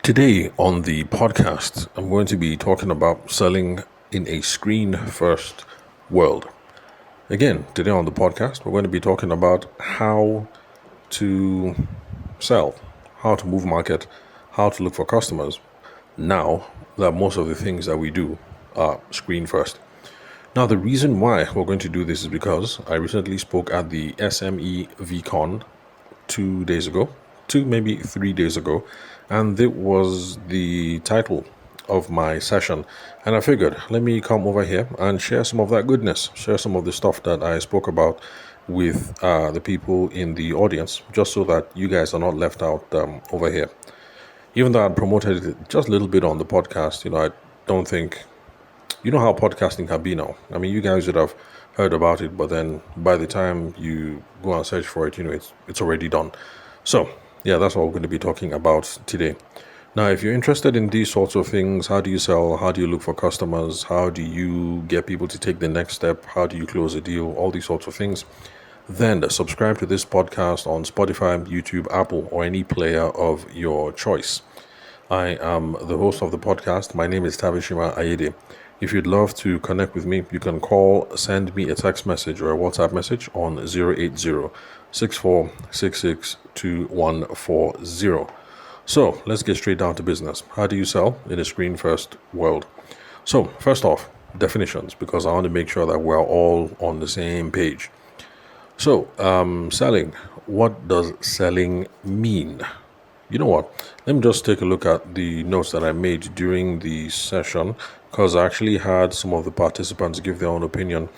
Today on the podcast, I'm going to be talking about selling in a screen first world. Again, today on the podcast, we're going to be talking about how to sell, how to move market, how to look for customers now that most of the things that we do are screen first. Now, the reason why we're going to do this is because I recently spoke at the SME VCon 2 days ago, maybe 3 days ago, and it was the title of my session. And I figured, let me come over here and share some of that goodness, share some of the stuff that I spoke about with the people in the audience, just so that you guys are not left out over here. Even though I promoted it just a little bit on the podcast, I don't think, you know how podcasting can be now. I mean, you guys would have heard about it, but then by the time you go and search for it, it's already done. So, yeah, that's what we're going to be talking about today. Now, if you're interested in these sorts of things, how do you sell? How do you look for customers? How do you get people to take the next step? How do you close a deal? All these sorts of things. Then subscribe to this podcast on Spotify, YouTube, Apple, or any player of your choice. I am the host of the podcast. My name is Tabishima Ayede. If you'd love to connect with me, you can send me a text message or a WhatsApp message on 080-6466-2140. So let's get straight down to business. How do you sell in a screen-first world? So first off, definitions, because I want to make sure that we're all on the same page. So selling, what does selling mean? You know what? Let me just take a look at the notes that I made during the session, because I actually had some of the participants give their own opinion.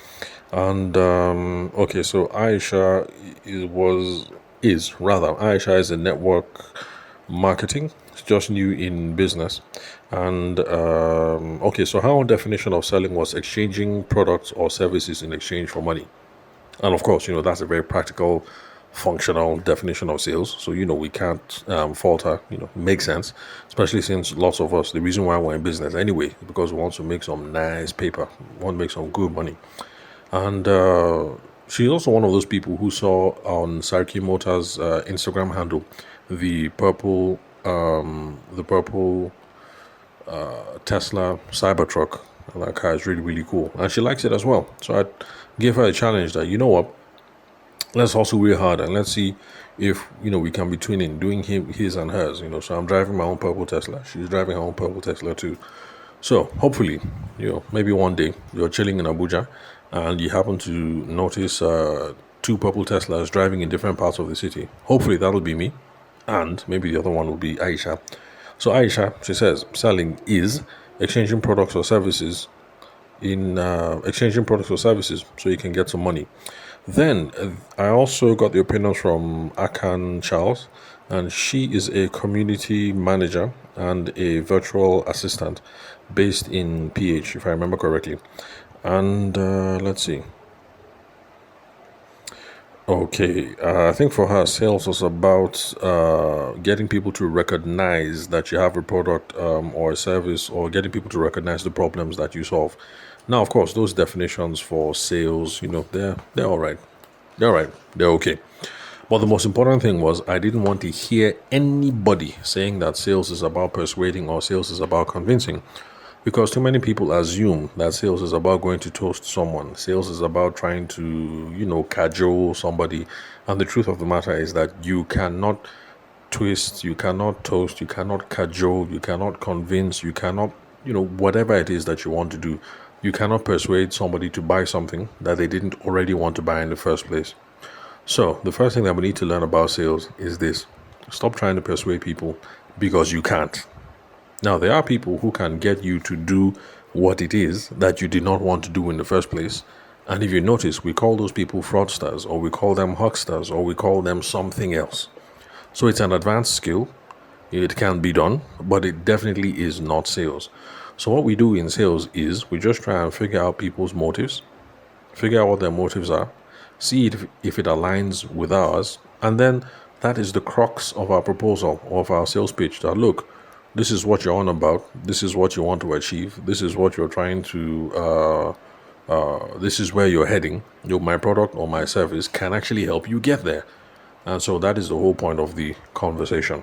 And okay, so Aisha is a network marketing, just new in business. And okay, so her definition of selling was exchanging products or services in exchange for money. And of course, that's a very practical, functional definition of sales. So, we can't falter, makes sense, especially since lots of us, the reason why we're in business anyway, is because we want to make some nice paper, we want to make some good money. And she's also one of those people who saw on Sarki Motors' Instagram handle the purple Tesla Cybertruck. And that car is really, really cool. And she likes it as well. So I gave her a challenge that, let's hustle real hard and let's see if we can be twinning, doing his and hers. So I'm driving my own purple Tesla. She's driving her own purple Tesla too. So hopefully, maybe one day you're chilling in Abuja and you happen to notice two purple Teslas driving in different parts of the city. Hopefully that'll be me, and maybe the other one will be Aisha. So Aisha, she says, selling is exchanging products or services so you can get some money. Then I also got the opinions from Akan Charles, and she is a community manager and a virtual assistant based in PH, if I remember correctly. And let's see. Okay, I think for her, sales was about getting people to recognize that you have a product or a service, or getting people to recognize the problems that you solve. Now, of course, those definitions for sales, they're all right. They're all right. They're okay. But the most important thing was I didn't want to hear anybody saying that sales is about persuading or sales is about convincing. Because too many people assume that sales is about going to toast someone. Sales is about trying to, cajole somebody. And the truth of the matter is that you cannot twist, you cannot toast, you cannot cajole, you cannot convince, you cannot, whatever it is that you want to do. You cannot persuade somebody to buy something that they didn't already want to buy in the first place. So the first thing that we need to learn about sales is this. Stop trying to persuade people because you can't. Now, there are people who can get you to do what it is that you did not want to do in the first place. And if you notice, we call those people fraudsters, or we call them hucksters, or we call them something else. So it's an advanced skill. It can be done, but it definitely is not sales. So what we do in sales is we just try and figure out people's motives, figure out what their motives are, see if it aligns with ours, and then that is the crux of our proposal, of our sales pitch, that look, this is what you're on about, this is what you want to achieve, this is what you're trying to, this is where you're heading. My product or my service can actually help you get there. And so that is the whole point of the conversation.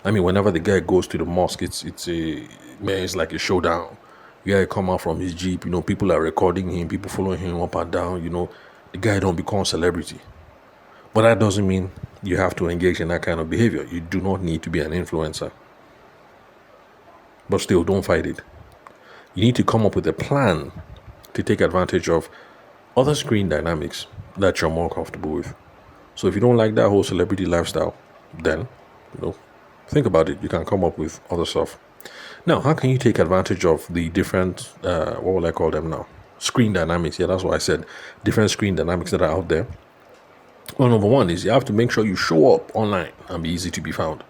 I mean, whenever the guy goes to the mosque, it's like a showdown. The guy come out from his jeep, people are recording him, people following him up and down. The guy don't become celebrity. But that doesn't mean you have to engage in that kind of behavior. You do not need to be an influencer. But still, don't fight it. You need to come up with a plan to take advantage of other screen dynamics that you're more comfortable with. So if you don't like that whole celebrity lifestyle, then, think about it. You can come up with other stuff. Now, how can you take advantage of the different, what will I call them now? Screen dynamics. Yeah, that's what I said. Different screen dynamics that are out there. Well, number one is you have to make sure you show up online and be easy to be found.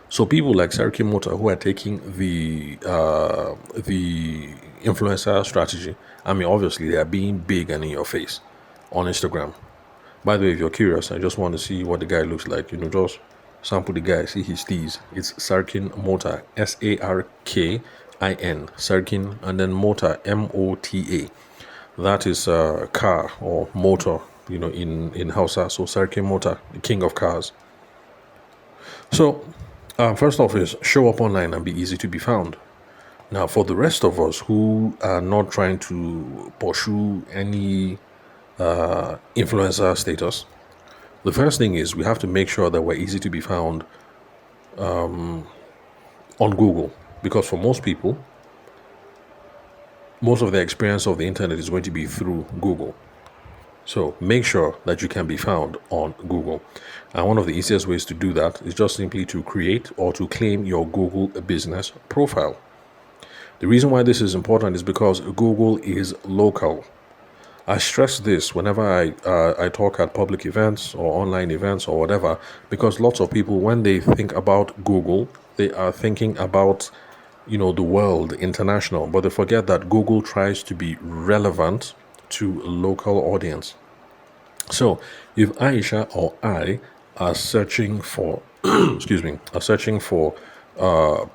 So people like Sarki Mota, who are taking the influencer strategy, I mean, obviously they are being big and in your face on Instagram. By the way, if you're curious, I just want to see what the guy looks like. Just sample the guy, see his tees. It's Sarkin Mota, Sarkin, Sarkin, and then Mota, Mota. That is car or motor, in Hausa. So Sarkin Mota, the king of cars. So, first off is show up online and be easy to be found. Now, for the rest of us who are not trying to pursue any influencer status, the first thing is we have to make sure that we're easy to be found on Google. Because for most people, most of their experience of the internet is going to be through Google. So make sure that you can be found on Google. And one of the easiest ways to do that is just simply to create or to claim your Google business profile. The reason why this is important is because Google is local. I stress this whenever I talk at public events or online events or whatever, because lots of people, when they think about Google, they are thinking about the world, international, but they forget that Google tries to be relevant to a local audience. So if Aisha or I are searching for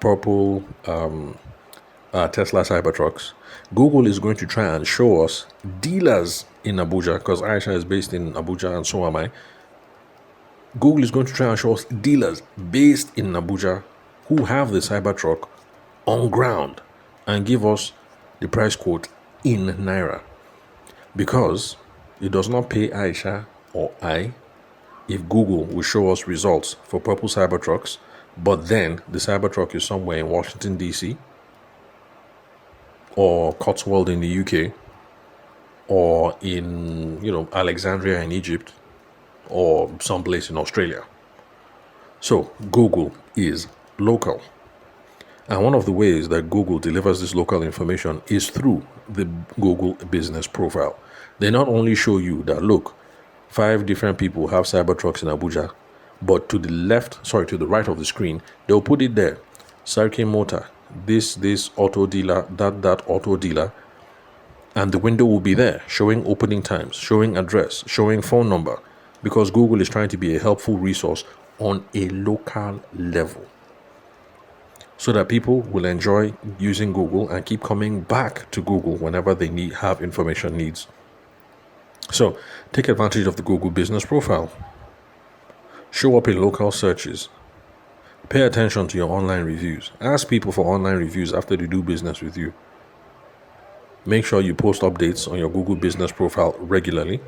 purple Tesla Cybertrucks, Google is going to try and show us dealers in Abuja, because Aisha is based in Abuja and so am I. Google is going to try and show us dealers based in Abuja who have the Cybertruck on ground and give us the price quote in Naira. Because it does not pay Aisha or I if Google will show us results for purple Cybertrucks, but then the Cybertruck is somewhere in Washington, D.C., or Cotswold in the UK, or in, Alexandria in Egypt, or someplace in Australia. So Google is local. And one of the ways that Google delivers this local information is through the Google business profile. They not only show you that, look, 5 different people have Cybertrucks in Abuja, but to the right of the screen, they'll put it there. Sarki Mota, this auto dealer, that auto dealer, and the window will be there showing opening times, showing address, showing phone number, because Google is trying to be a helpful resource on a local level, so that people will enjoy using Google and keep coming back to Google whenever they have information needs. So take advantage of the Google business profile. Show up in local searches. Pay attention to your online reviews. Ask people for online reviews after they do business with you. Make sure you post updates on your Google business profile regularly.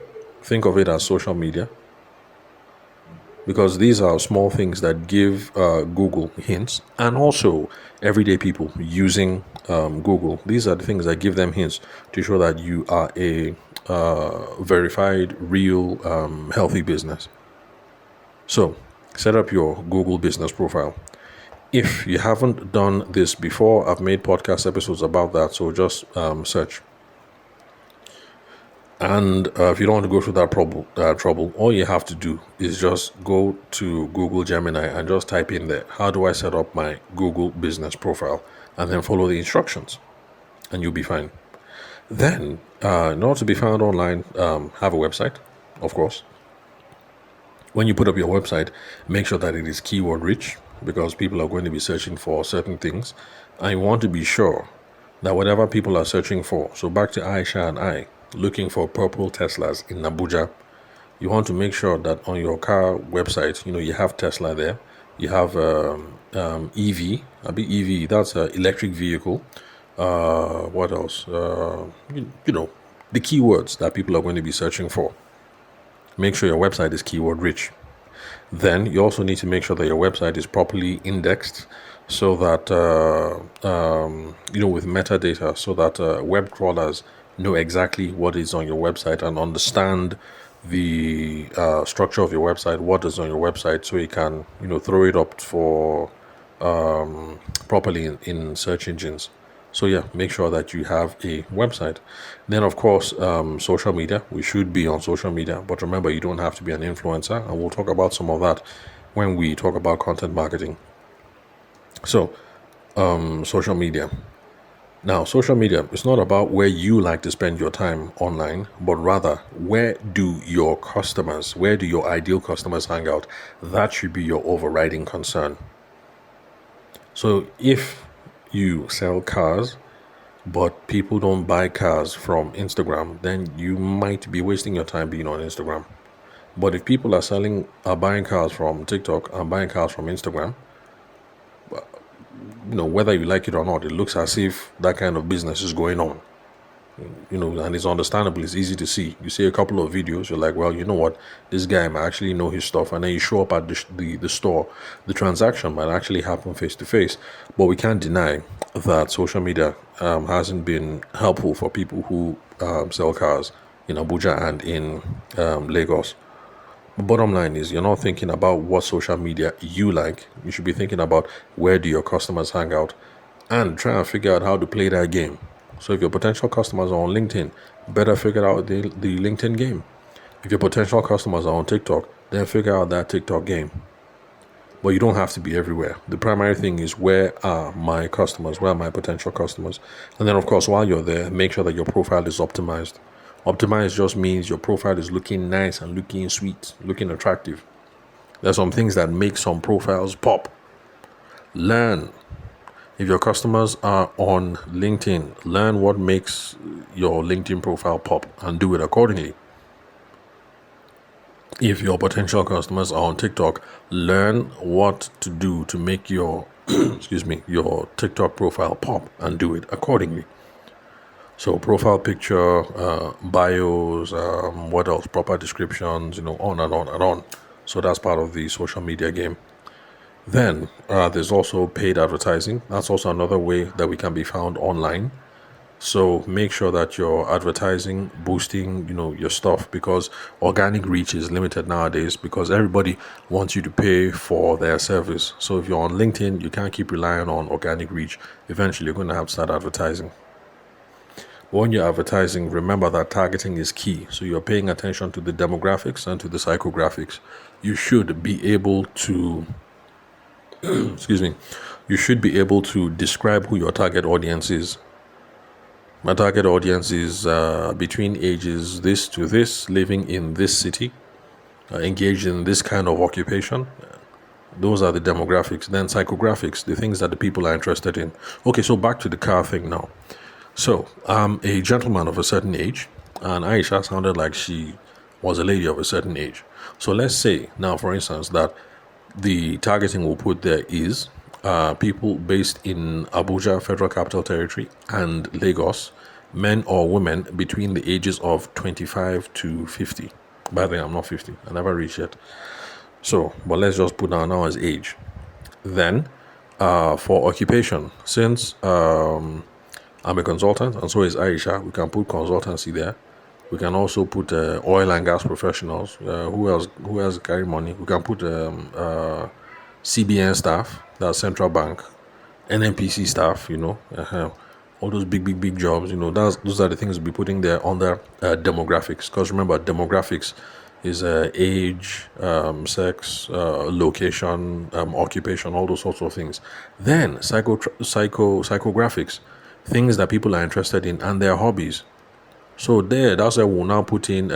Think of it as social media, because these are small things that give Google hints, and also everyday people using Google. These are the things that give them hints to show that you are a verified, real, healthy business. So set up your Google business profile. If you haven't done this before, I've made podcast episodes about that, so just search. And if you don't want to go through that trouble, all you have to do is just go to Google Gemini and just type in there, how do I set up my Google business profile? And then follow the instructions, and you'll be fine. Then, in order to be found online, have a website, of course. When you put up your website, make sure that it is keyword rich, because people are going to be searching for certain things. And you want to be sure that whatever people are searching for, so back to Aisha and I, looking for purple Teslas in Abuja, you want to make sure that on your car website, you have Tesla there. You have EV, a bit EV. That's an electric vehicle. What else? The keywords that people are going to be searching for. Make sure your website is keyword rich. Then you also need to make sure that your website is properly indexed so that, with metadata, so that web crawlers know exactly what is on your website and understand the structure of your website, what is on your website, so you can, throw it up for properly in search engines. So yeah, make sure that you have a website. Then of course, social media. We should be on social media, but remember, you don't have to be an influencer, and we'll talk about some of that when we talk about content marketing. So, social media. Now, social media is not about where you like to spend your time online, but rather where do your ideal customers hang out? That should be your overriding concern. So if you sell cars, but people don't buy cars from Instagram, then you might be wasting your time being on Instagram. But if people are buying cars from TikTok and buying cars from Instagram, whether you like it or not, it looks as if that kind of business is going on. And it's understandable. It's easy to see. You see a couple of videos, you're like, well, you know what, this guy might actually know his stuff, and then you show up at the store. The transaction might actually happen face to face, but we can't deny that social media hasn't been helpful for people who sell cars in Abuja and in Lagos. The bottom line is, you're not thinking about what social media you like. You should be thinking about where do your customers hang out, and try and figure out how to play that game. So if your potential customers are on LinkedIn, better figure out the LinkedIn game. If your potential customers are on TikTok, then figure out that TikTok game. But you don't have to be everywhere. The primary thing is, where are my customers? Where are my potential customers? And then, of course, while you're there, make sure that your profile is optimized. Optimized just means your profile is looking nice and looking sweet, looking attractive. There's some things that make some profiles pop. Learn. If your customers are on LinkedIn, learn what makes your LinkedIn profile pop and do it accordingly. If your potential customers are on TikTok, learn what to do to make your your TikTok profile pop and do it accordingly. So profile picture, bios, what else? Proper descriptions, on and on and on. So that's part of the social media game. Then there's also paid advertising. That's also another way that we can be found online. So make sure that you're advertising, boosting, your stuff, because organic reach is limited nowadays, because everybody wants you to pay for their service. So if you're on LinkedIn, you can't keep relying on organic reach. Eventually, you're going to have to start advertising. When you're advertising, remember that targeting is key. So you're paying attention to the demographics and to the psychographics. You should be able to, you should be able to describe who your target audience is. My target audience is between ages this to this, living in this city, engaged in this kind of occupation. Those are the demographics. Then psychographics, the things that the people are interested in. Okay, so back to the car thing now. So I'm a gentleman of a certain age, and Aisha sounded like she was a lady of a certain age. So let's say now, for instance, that the targeting we'll put there is people based in Abuja, Federal Capital Territory, and Lagos, men or women between the ages of 25 to 50. By the way, I'm not 50. I never reached yet. So, but let's just put down now as age. Then, for occupation, since I'm a consultant, and so is Aisha, we can put consultancy there. We can also put oil and gas professionals. Who else carry money? We can put CBN staff, that's central bank, NNPC staff. All those big jobs. Those are the things we'll be putting there under demographics. Because remember, demographics is age, sex, location, occupation, all those sorts of things. Then psychographics, things that people are interested in and their hobbies. So that's why we'll now put in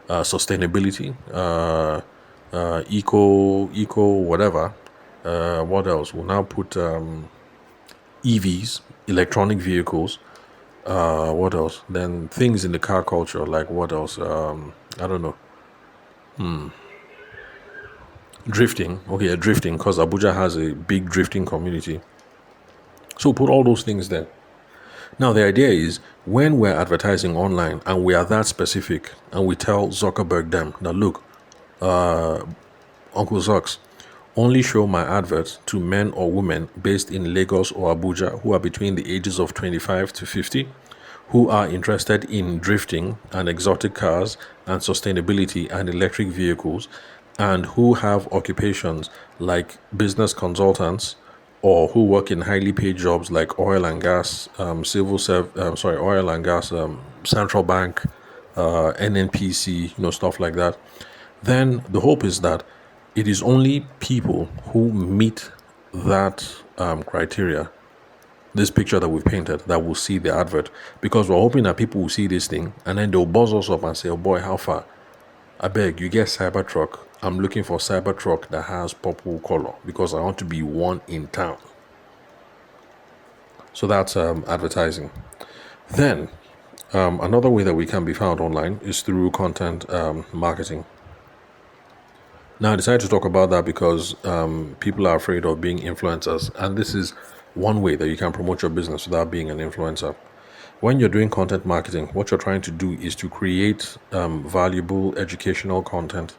sustainability, eco, whatever. What else? We'll now put EVs, electronic vehicles. What else? Then things in the car culture, like what else? I don't know. Drifting. Okay, yeah, drifting, because Abuja has a big drifting community. So put all those things there. Now, the idea is when we're advertising online and we are that specific and we tell Zuckerberg them that, look, Uncle Zucks, only show my advert to men or women based in Lagos or Abuja who are between the ages of 25 to 50, who are interested in drifting and exotic cars and sustainability and electric vehicles, and who have occupations like business consultants or who work in highly paid jobs like oil and gas, oil and gas, central bank, NNPC, stuff like that. Then the hope is that it is only people who meet that criteria, this picture that we've painted, that will see the advert. Because we're hoping that people will see this thing and then they'll buzz us up and say, oh boy, how far? I beg, you get Cybertruck. I'm looking for Cybertruck that has purple color because I want to be one in town. So that's advertising. Then another way that we can be found online is through content marketing. Now, I decided to talk about that because people are afraid of being influencers, and this is one way that you can promote your business without being an influencer. When you're doing content marketing, what you're trying to do is to create valuable educational content,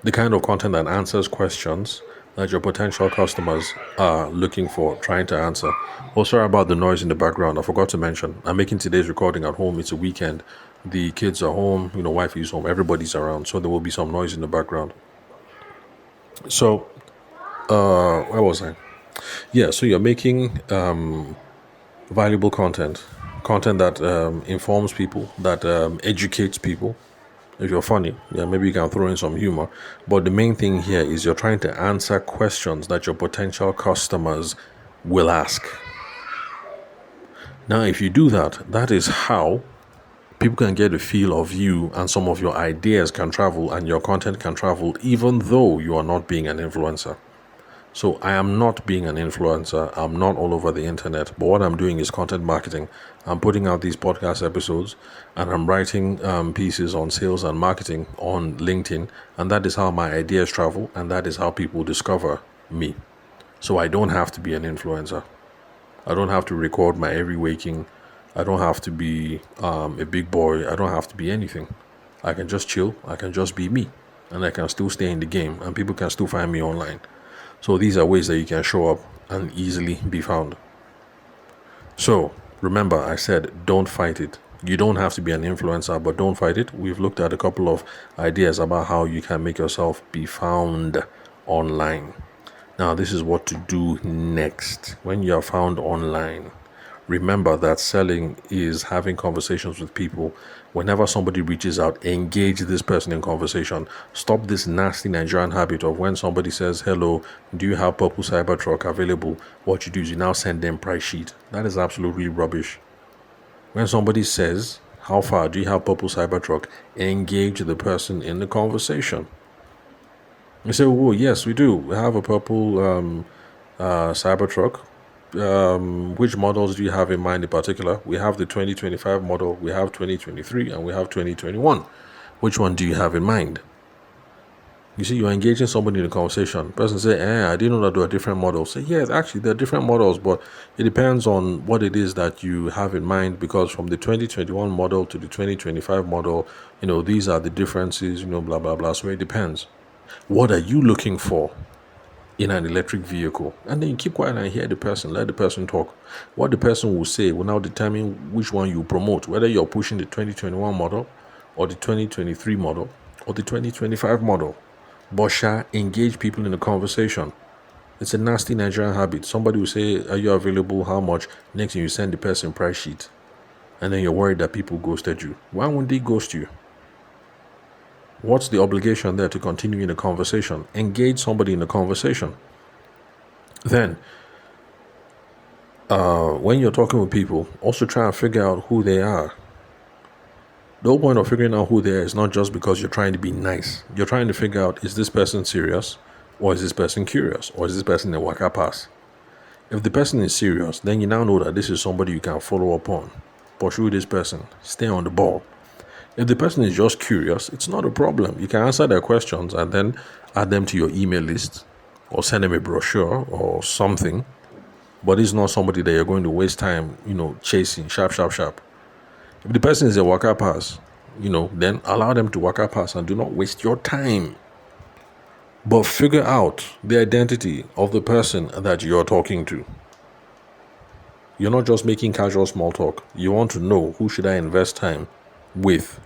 the kind of content that answers questions that your potential customers are looking for, trying to answer. Oh, sorry about the noise in the background. I forgot to mention, I'm making today's recording at home. It's a weekend. The kids are home, wife is home, everybody's around. So there will be some noise in the background. So, where was I? Yeah, so you're making valuable content that informs people, that educates people. If you're funny, maybe you can throw in some humor. But the main thing here is you're trying to answer questions that your potential customers will ask. Now, if you do that, that is how people can get a feel of you, and some of your ideas can travel and your content can travel, even though you are not being an influencer. So I am not being an influencer. I'm not all over the internet. But what I'm doing is content marketing. I'm putting out these podcast episodes and I'm writing pieces on sales and marketing on LinkedIn. And that is how my ideas travel. And that is how people discover me. So I don't have to be an influencer. I don't have to record my every waking. I don't have to be a big boy. I don't have to be anything. I can just chill. I can just be me. And I can still stay in the game. And people can still find me online. So these are ways that you can show up and easily be found. So remember, I said don't fight it. You don't have to be an influencer, but don't fight it. We've looked at a couple of ideas about how you can make yourself be found online. Now, this is what to do next when you're found online. Remember that selling is having conversations with people. Whenever somebody reaches out, engage this person in conversation. Stop this nasty Nigerian habit of when somebody says, hello, do you have purple Cybertruck available? What you do is you now send them price sheet. That is absolutely rubbish. When somebody says, how far do you have purple Cybertruck? Engage the person in the conversation. You say, oh, yes, we do. We have a purple Cybertruck. Which models do you have in mind in particular? We have the 2025 model, we have 2023, and we have 2021. Which one do you have in mind? You see, you're engaging somebody in a conversation. Person say, I didn't know that there are different models. Say, yes, actually, there are different models, but it depends on what it is that you have in mind, because from the 2021 model to the 2025 model, these are the differences, blah, blah, blah. So it depends. What are you looking for in an electric vehicle? And then you keep quiet and hear the person, let the person talk. What the person will say will now determine which one you promote, whether you're pushing the 2021 model or the 2023 model or the 2025 model. But engage people in the conversation. It's a nasty Nigerian habit. Somebody will say, are you available? How much? Next thing you send the person price sheet. And then you're worried that people ghosted you. Why won't they ghost you? What's the obligation there to continue in the conversation? Engage somebody in the conversation. Then, when you're talking with people, also try and figure out who they are. The whole point of figuring out who they are is not just because you're trying to be nice. You're trying to figure out, is this person serious? Or is this person curious? Or is this person a Waka pass? If the person is serious, then you now know that this is somebody you can follow up on. Pursue this person. Stay on the ball. If the person is just curious, it's not a problem. You can answer their questions and then add them to your email list or send them a brochure or something. But it's not somebody that you're going to waste time, chasing, sharp, sharp, sharp. If the person is a Waka pass, then allow them to Waka pass and do not waste your time. But figure out the identity of the person that you're talking to. You're not just making casual small talk. You want to know, who should I invest time with?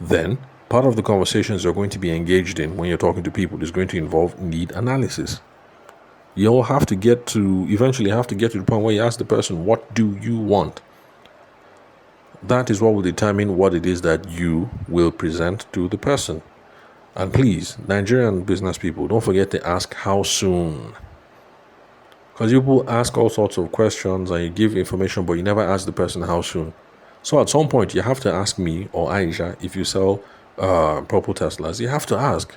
Then, part of the conversations you're going to be engaged in when you're talking to people is going to involve need analysis. You'll eventually have to get to the point where you ask the person, what do you want? That is what will determine what it is that you will present to the person. And please, Nigerian business people, don't forget to ask how soon. Because people ask all sorts of questions and you give information, but you never ask the person how soon. So at some point, you have to ask me or Aisha, if you sell purple Teslas, you have to ask,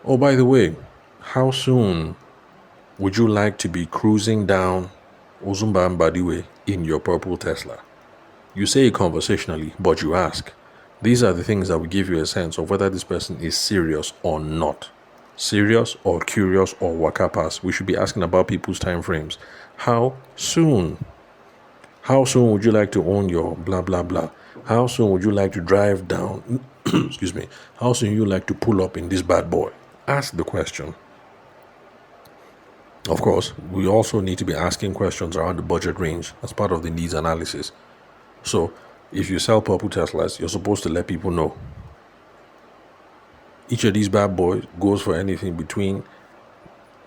oh, by the way, how soon would you like to be cruising down Ozumba Mbadiwe in your purple Tesla? You say it conversationally, but you ask. These are the things that will give you a sense of whether this person is serious or not. Serious or curious or Waka pass. We should be asking about people's time frames. How soon? How soon would you like to own your blah, blah, blah? How soon would you like to drive down? Excuse me. How soon would you like to pull up in this bad boy? Ask the question. Of course, we also need to be asking questions around the budget range as part of the needs analysis. So, if you sell purple Teslas, you're supposed to let people know. Each of these bad boys goes for anything between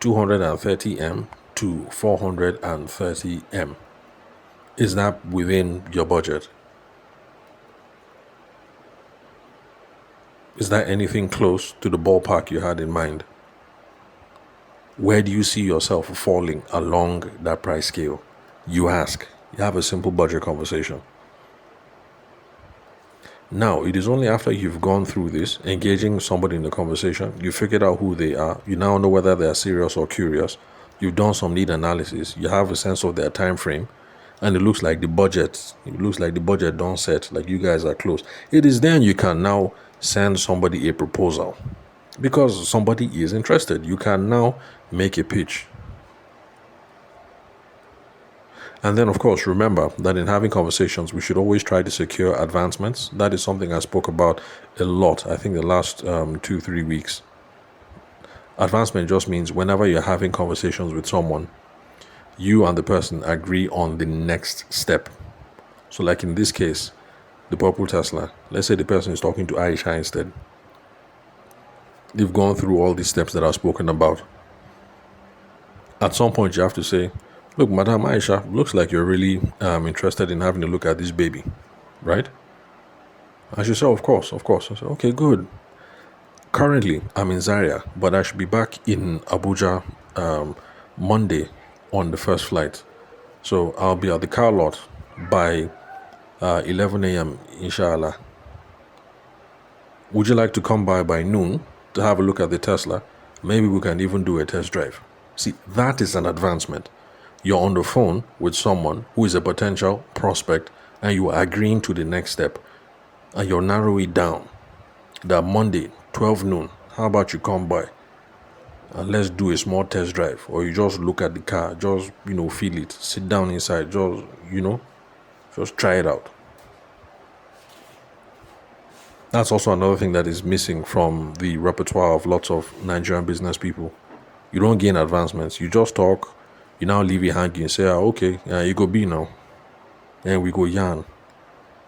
230M to 430M. Is that within your budget? Is that anything close to the ballpark you had in mind? Where do you see yourself falling along that price scale? You ask. You have a simple budget conversation. Now, it is only after you've gone through this, engaging somebody in the conversation, you figured out who they are, you now know whether they are serious or curious, you've done some need analysis, you have a sense of their time frame, and it looks like the budget don't set, like you guys are close. It is then you can now send somebody a proposal. Because somebody is interested, you can now make a pitch. And then, of course, remember that in having conversations, we should always try to secure advancements. That is something I spoke about a lot, I think, the last 2-3 weeks. Advancement just means whenever you're having conversations with someone, you and the person agree on the next step. So like in this case, the purple Tesla, let's say the person is talking to Aisha instead. They've gone through all these steps that I've spoken about. At some point, you have to say, look, Madam Aisha, looks like you're really interested in having a look at this baby, right? And she said, of course. I said, okay, good. Currently, I'm in Zaria, but I should be back in Abuja Monday on the first flight. So I'll be at the car lot by 11 a.m., inshallah. Would you like to come by noon to have a look at the Tesla? Maybe we can even do a test drive. See, that is an advancement. You're on the phone with someone who is a potential prospect and you are agreeing to the next step. And you're narrowing it down. That Monday, 12 noon, how about you come by? And let's do a small test drive. Or you just look at the car, just, feel it. Sit down inside, just try it out. That's also another thing that is missing from the repertoire of lots of Nigerian business people. You don't gain advancements. You just talk. You now leave it hanging and say, okay, you go be now. And we go yarn.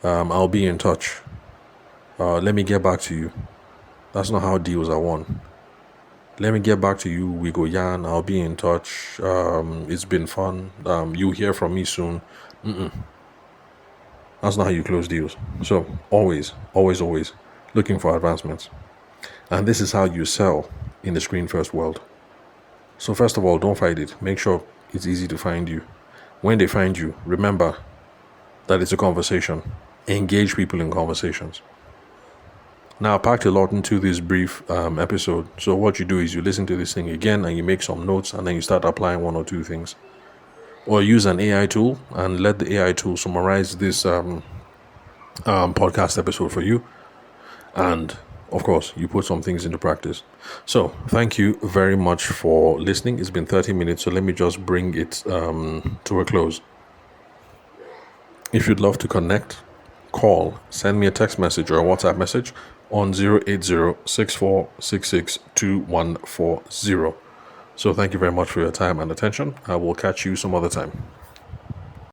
I'll be in touch. Let me get back to you. That's not how deals are won. Let me get back to you. We go yarn. I'll be in touch. It's been fun. You'll hear from me soon. That's not how you close deals. So always looking for advancements. And this is how you sell in the screen first world. So first of all, don't fight it. Make sure it's easy to find you. When they find you, remember that it's a conversation. Engage people in conversations. Now, I packed a lot into this brief episode. So what you do is you listen to this thing again and you make some notes and then you start applying one or two things. Or use an AI tool and let the AI tool summarize this podcast episode for you. And of course, you put some things into practice. So, thank you very much for listening. It's been 30 minutes, so let me just bring it to a close. If you'd love to connect, call, send me a text message or a WhatsApp message on 080-6466-2140. So, thank you very much for your time and attention. I will catch you some other time.